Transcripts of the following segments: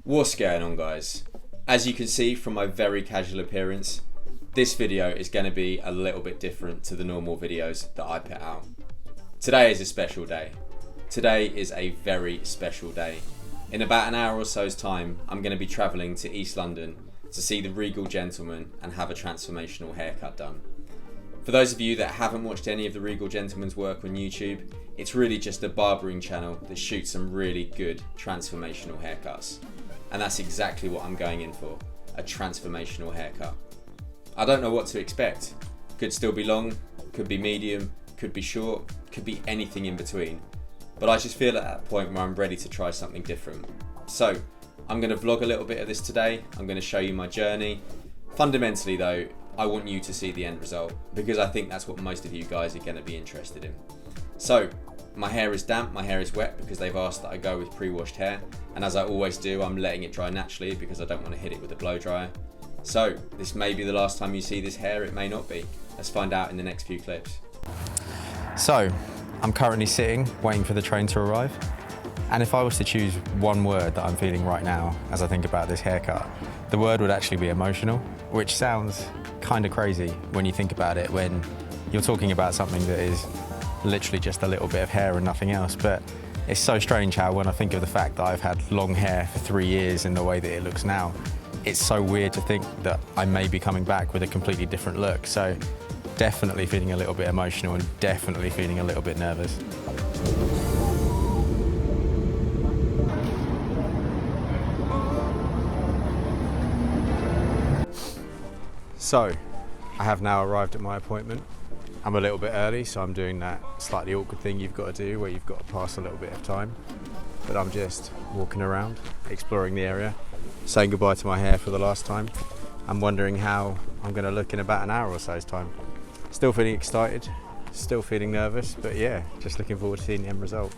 What's going on, guys? As you can see from my very casual appearance, this video is going to be a little bit different to the normal videos that I put out. Today is a special day. Today is a very special day. In about an hour or so's time, I'm going to be travelling to East London to see the Regal Gentleman and have a transformational haircut done. For those of you that haven't watched any of the Regal Gentleman's work on YouTube, it's really just a barbering channel that shoots some really good transformational haircuts. And that's exactly what I'm going in for, a transformational haircut. I don't know what to expect. Could still be long, could be medium, could be short, could be anything in between. But I just feel at that point where I'm ready to try something different. So, I'm going to vlog a little bit of this today. I'm going to show you my journey. Fundamentally though, I want you to see the end result because I think that's what most of you guys are going to be interested in. So, my hair is damp, my hair is wet because they've asked that I go with pre-washed hair. And as I always do, I'm letting it dry naturally because I don't want to hit it with a blow dryer. So, this may be the last time you see this hair, it may not be. Let's find out in the next few clips. So, I'm currently sitting, waiting for the train to arrive. And if I was to choose one word that I'm feeling right now as I think about this haircut, the word would actually be emotional, which sounds kind of crazy when you think about it, when you're talking about something that is literally just a little bit of hair and nothing else. But it's so strange how when I think of the fact that I've had long hair for 3 years in the way that it looks now, it's so weird to think that I may be coming back with a completely different look. So definitely feeling a little bit emotional and definitely feeling a little bit nervous. So, I have now arrived at my appointment. I'm a little bit early, so I'm doing that slightly awkward thing you've got to do where you've got to pass a little bit of time. But I'm just walking around, exploring the area, saying goodbye to my hair for the last time. I'm wondering how I'm going to look in about an hour or so's time. Still feeling excited, still feeling nervous, but yeah, just looking forward to seeing the end result.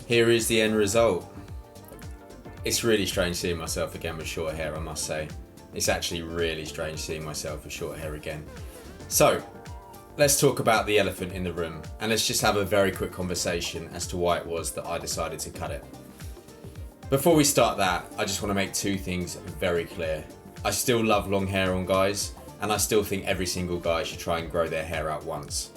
Here is the end result. It's really strange seeing myself again with short hair, I must say. It's actually really strange seeing myself with short hair again. So, let's talk about the elephant in the room, and let's just have a very quick conversation as to why it was that I decided to cut it. Before we start that, I just want to make two things very clear. I still love long hair on guys, and I still think every single guy should try and grow their hair out once.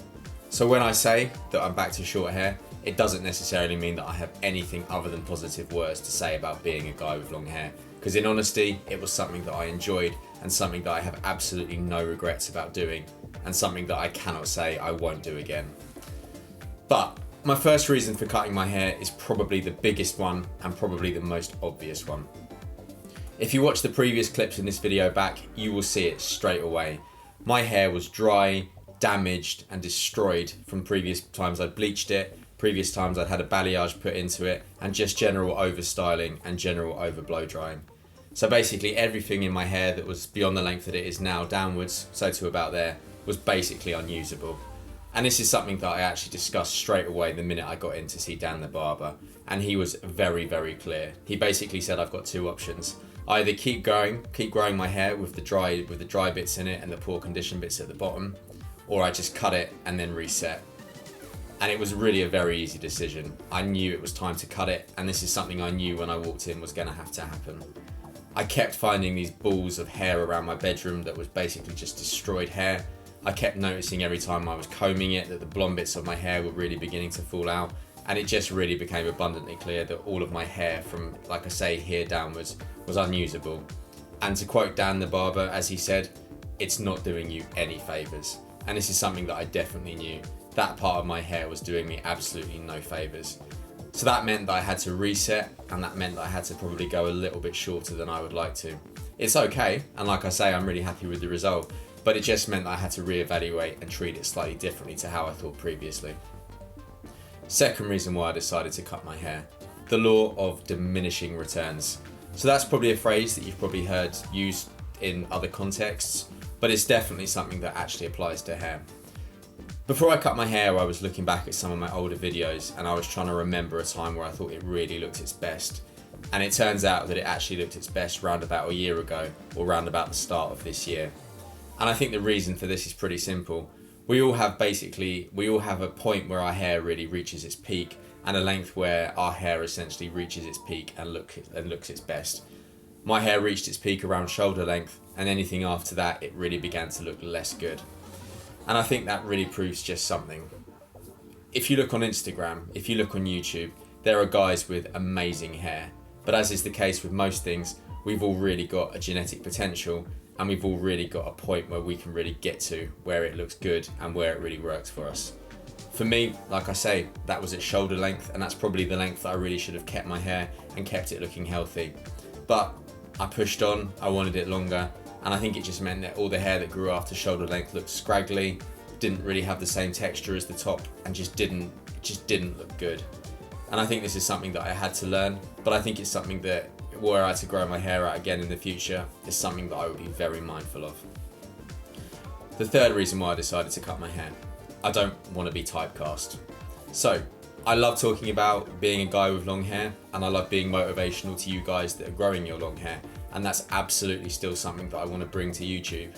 So when I say that I'm back to short hair, it doesn't necessarily mean that I have anything other than positive words to say about being a guy with long hair. Because in honesty, it was something that I enjoyed and something that I have absolutely no regrets about doing and something that I cannot say I won't do again. But my first reason for cutting my hair is probably the biggest one and probably the most obvious one. If you watch the previous clips in this video back, you will see it straight away. My hair was dry, damaged and destroyed from previous times I'd bleached it, previous times I'd had a balayage put into it, and just general overstyling and general over blow drying. So basically everything in my hair that was beyond the length that it is now downwards, so to about there, was basically unusable. And this is something that I actually discussed straight away the minute I got in to see Dan the barber, and he was very, very clear. He basically said I've got two options. Either keep growing my hair with the dry bits in it and the poor condition bits at the bottom, or I just cut it and then reset. And it was really a very easy decision. I knew it was time to cut it, and this is something I knew when I walked in was going to have to happen. I kept finding these balls of hair around my bedroom that was basically just destroyed hair. I kept noticing every time I was combing it that the blonde bits of my hair were really beginning to fall out, and it just really became abundantly clear that all of my hair from, like I say, here downwards was unusable. And to quote Dan the barber, as he said, it's not doing you any favours. And this is something that I definitely knew. That part of my hair was doing me absolutely no favours. So that meant that I had to reset, and that meant that I had to probably go a little bit shorter than I would like to. It's okay, and like I say, I'm really happy with the result, but it just meant that I had to reevaluate and treat it slightly differently to how I thought previously. Second reason why I decided to cut my hair, the law of diminishing returns. So that's probably a phrase that you've probably heard used in other contexts, but it's definitely something that actually applies to hair. Before I cut my hair, I was looking back at some of my older videos and I was trying to remember a time where I thought it really looked its best. And it turns out that it actually looked its best round about a year ago, or round about the start of this year. And I think the reason for this is pretty simple. We all have a point where our hair really reaches its peak and a length where our hair essentially reaches its peak and looks its best. My hair reached its peak around shoulder length, and anything after that, it really began to look less good. And I think that really proves just something. If you look on Instagram, if you look on YouTube, there are guys with amazing hair. But as is the case with most things, we've all really got a genetic potential, and we've all really got a point where we can really get to where it looks good and where it really works for us. For me, like I say, that was at shoulder length, and that's probably the length that I really should have kept my hair and kept it looking healthy. But I pushed on, I wanted it longer, and I think it just meant that all the hair that grew after shoulder length looked scraggly, didn't really have the same texture as the top, and just didn't look good. And I think this is something that I had to learn, but I think it's something that, were I to grow my hair out again in the future, is something that I would be very mindful of. The third reason why I decided to cut my hair: I don't want to be typecast. So, I love talking about being a guy with long hair, and I love being motivational to you guys that are growing your long hair, and that's absolutely still something that I want to bring to YouTube.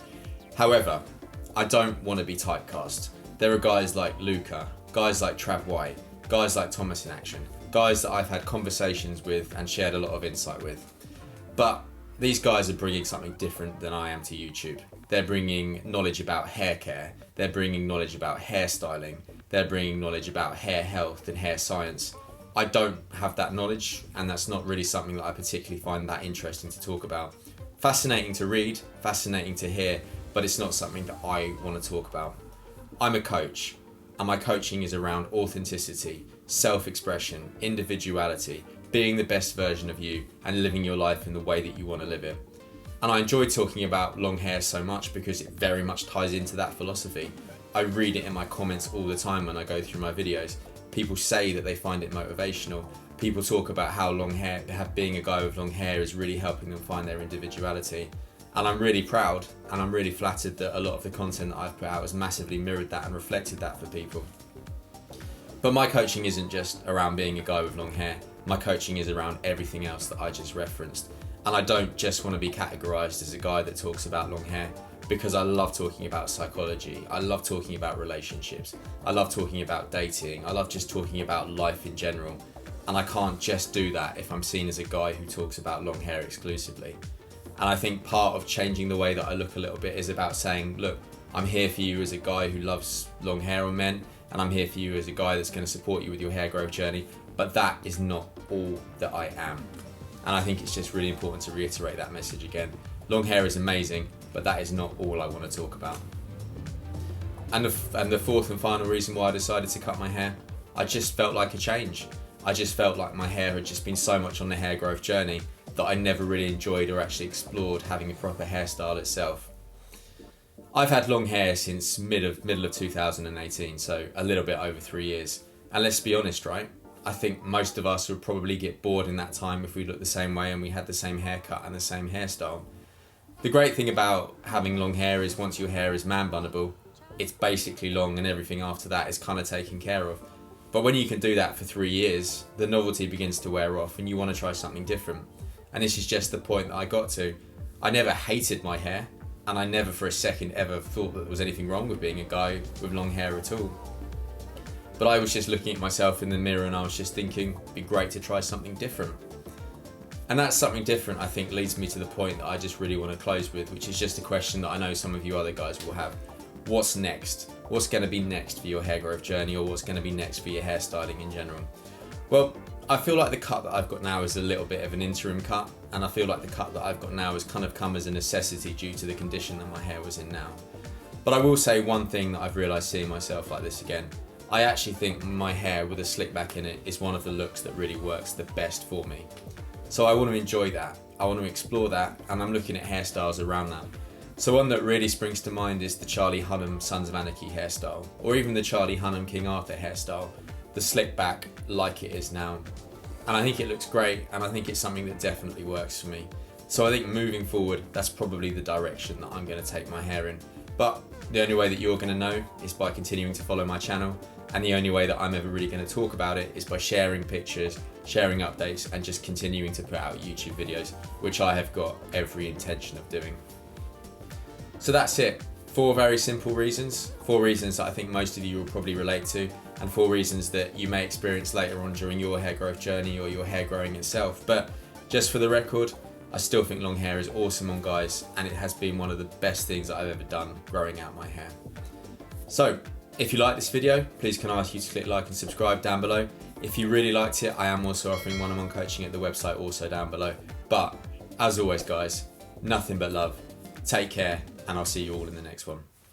However, I don't want to be typecast. There are guys like Luca, guys like Trav White, guys like Thomas in Action, guys that I've had conversations with and shared a lot of insight with. But these guys are bringing something different than I am to YouTube. They're bringing knowledge about hair care, they're bringing knowledge about hairstyling, they're bringing knowledge about hair health and hair science. I don't have that knowledge, and that's not really something that I particularly find that interesting to talk about. Fascinating to read, fascinating to hear, but it's not something that I want to talk about. I'm a coach, and my coaching is around authenticity, self-expression, individuality, being the best version of you, and living your life in the way that you want to live it. And I enjoy talking about long hair so much because it very much ties into that philosophy. I read it in my comments all the time when I go through my videos. People say that they find it motivational. People talk about how being a guy with long hair is really helping them find their individuality. And I'm really proud, and I'm really flattered that a lot of the content that I've put out has massively mirrored that and reflected that for people. But my coaching isn't just around being a guy with long hair. My coaching is around everything else that I just referenced. And I don't just want to be categorized as a guy that talks about long hair, because I love talking about psychology. I love talking about relationships. I love talking about dating. I love just talking about life in general. And I can't just do that if I'm seen as a guy who talks about long hair exclusively. And I think part of changing the way that I look a little bit is about saying, look, I'm here for you as a guy who loves long hair on men, and I'm here for you as a guy that's going to support you with your hair growth journey, but that is not all that I am. And I think it's just really important to reiterate that message again. Long hair is amazing, but that is not all I want to talk about. And the fourth and final reason why I decided to cut my hair, I just felt like a change. I just felt like my hair had just been so much on the hair growth journey that I never really enjoyed or actually explored having a proper hairstyle itself. I've had long hair since middle of 2018, so a little bit over 3 years. And let's be honest, right? I think most of us would probably get bored in that time if we looked the same way and we had the same haircut and the same hairstyle. The great thing about having long hair is once your hair is man bunnable, it's basically long and everything after that is kind of taken care of. But when you can do that for 3 years, the novelty begins to wear off and you want to try something different. And this is just the point that I got to. I never hated my hair, and I never for a second ever thought that there was anything wrong with being a guy with long hair at all. But I was just looking at myself in the mirror and I was just thinking, it'd be great to try something different. And that something different, I think, leads me to the point that I just really want to close with, which is just a question that I know some of you other guys will have. What's next? What's going to be next for your hair growth journey, or what's going to be next for your hairstyling in general? Well, I feel like the cut that I've got now is a little bit of an interim cut, and I feel like the cut that I've got now has kind of come as a necessity due to the condition that my hair was in now. But I will say one thing that I've realised seeing myself like this again. I actually think my hair with a slick back in it is one of the looks that really works the best for me. So I want to enjoy that, I want to explore that, and I'm looking at hairstyles around that. So one that really springs to mind is the Charlie Hunnam Sons of Anarchy hairstyle, or even the Charlie Hunnam King Arthur hairstyle, the slick back like it is now. And I think it looks great, and I think it's something that definitely works for me. So I think moving forward, that's probably the direction that I'm going to take my hair in. But the only way that you're going to know is by continuing to follow my channel, and the only way that I'm ever really going to talk about it is by sharing pictures, sharing updates, and just continuing to put out YouTube videos, which I have got every intention of doing. So that's it. 4 very simple reasons, 4 reasons that I think most of you will probably relate to, and 4 reasons that you may experience later on during your hair growth journey or your hair growing itself. But just for the record, I still think long hair is awesome on guys, and it has been one of the best things that I've ever done growing out my hair. So if you like this video, please can I ask you to click like and subscribe down below. If you really liked it, I am also offering one-on-one coaching at the website also down below. But as always guys, nothing but love. Take care, and I'll see you all in the next one.